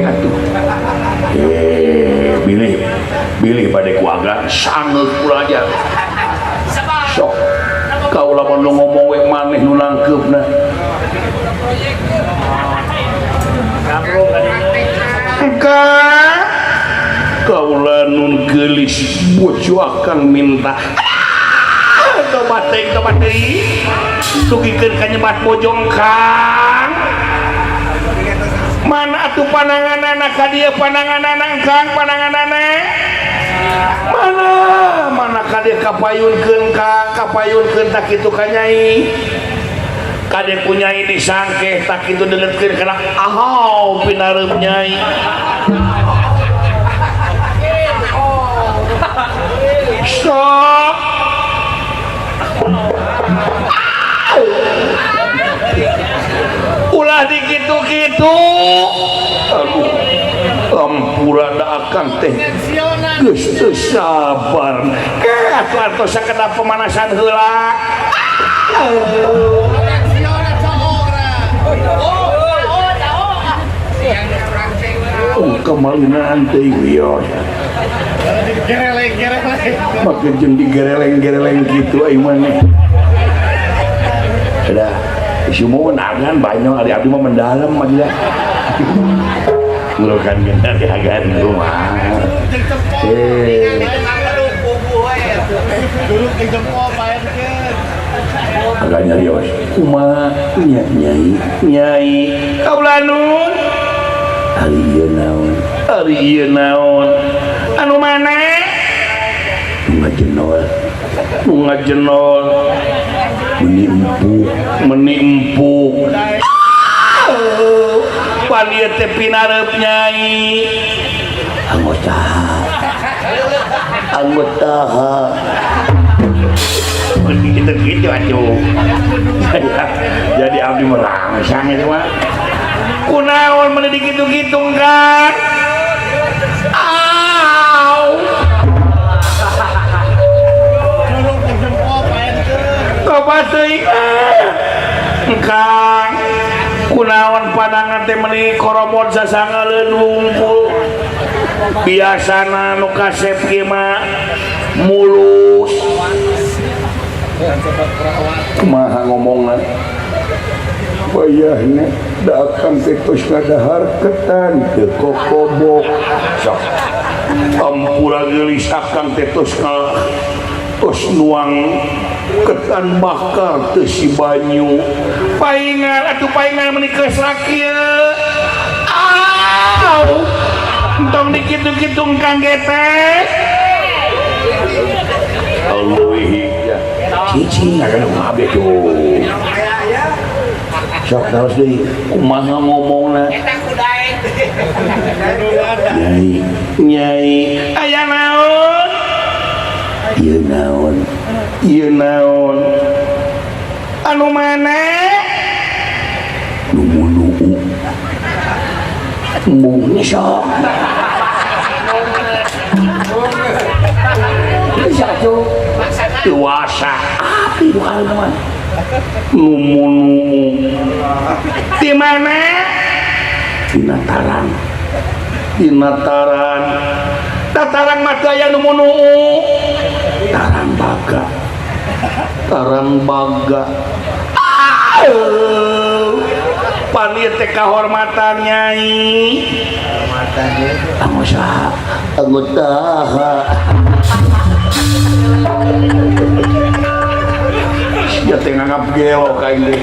atuh. Bilih pada keluarga sangat kulajar. Sok kau lamun nu ngomong we maneh nu nangkeupna. Kaula nun geulis bojo akan minta tobat deui sugikeun ka nyebat bojong Kang. Mana atuh pananganana ka dieu pananganana Kang pananganana mana ka dieu kapayunkeun Kang kapayunkeun tak kitu ka Nyai kade punyai disangke tak kitu deuleutkeun kana ahau pinareum Nyai. Stop. Ulah dikitu-kitu. Aduh, ampura da akan teh. Geus teu sabar. Atuh sakedap pemanasan heula. Kemalinaan teh wios. Makin jeung digereleng-gereleng gitu aing mah. Sudah, semua nangan banyak ari abdi mah mendalam aja. Ngelukan genda diagan rumah. Dulu ke jempol paekeun. Agak nyarios. Kumaha nyai. Kaula nun. Ari ieu naon? Anu mana? Ngajenol. Meni empuk. Pan ieu teh pinareup Nyai. Anggota. Gitu atuh. Jadi abdi merangsang itu mah. Kunaon meuli dikitu-kitu kan? Kang kunaon pandangan teh meuni koromot sasangaleun wungkul biasana nu kasep kieu mah mulus kumaha ngomongna bayahna da akan teh tos ngadaharketan teu kokobok sok ampura geulis akan teh tos nuang ketan bakar teu si banyu paingan menikah sakieu entong dikitu-kitu Kang Getes Allah hija cicing akan ngabe tuh sok terus deui kumaha ngomongna Nyai aya naon ieu naon anu mana nu mung sok satu dewasa api dua mah numu di mana Tinataran tataran mah aya numu tarang baga panieu teh kahormatan Nyai anggota ya teh nganggap gelo ka ieu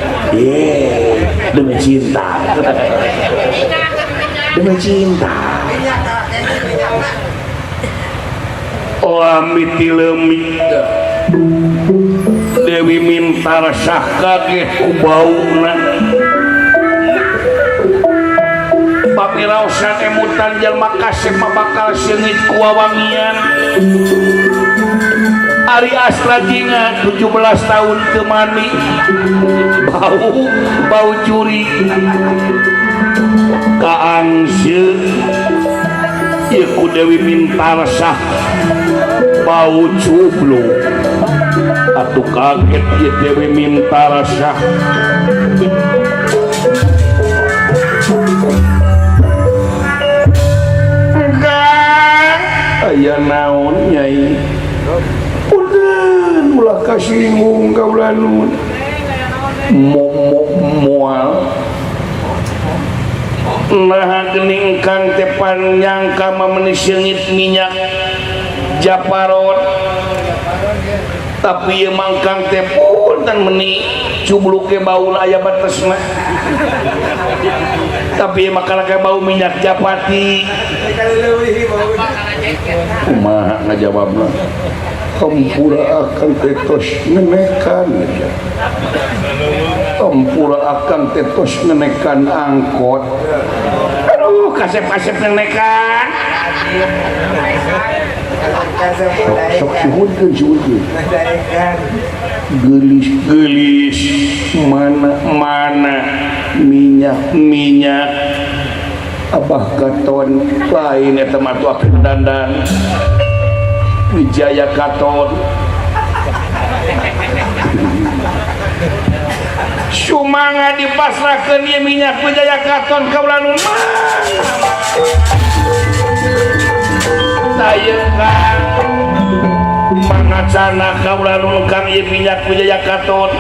demi cinta Lamiti leumit Dewi Mintara sah kaget ku bauna papiraosan emutan jalma kasep bakal seungit ku wawangian Ari Astra jinga 17 tahun teu mani bau curi kaangseun ieu ku Dewi Mintara sah bau cublu atuh kaget ieu Dewi Mintara sah aya naon nyai punten ulah kasinggung kaulah nun moal nah geuning kang teh nyangka mameni seungit minyak japarot tapi emang kang teh punten meni cubluke bau aya batesna tapi emang kana bau minyak japati kumaha ngajawabna Ampura akan tetos ngenekan Ampura akan tetos ngenekan angkot aduh kasep-kasep ngenekan sok suhudkeun gelis mana minyak abah katon lain eta mah atuh dandan Wijaya Katon sumanga dipasrahkeun ieu minyak Wijaya Katon ka ulah nun tayeungkan mangacana ka ulah nun kang ieu minyak Wijaya Katon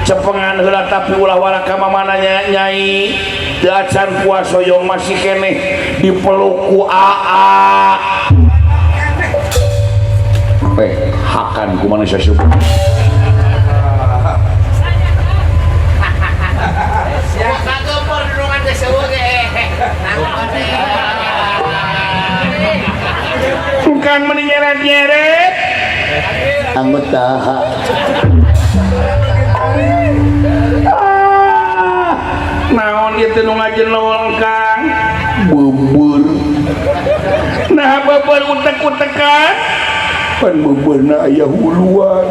cepengan heula tapi ulah wara ka mamana nyai teu acan puasoyong masih keneh dipeluk ku aa hakan ku manusia syukur bukan menyeret-nyeret anggota naon itu nu ngajenlong kang bubur nah bubur utek-utekan pan beberna aya huluan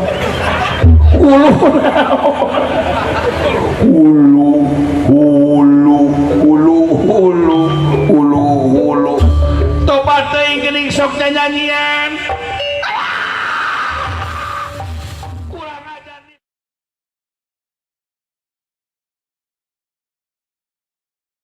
hulu tobat teuing geuning sok nyanyian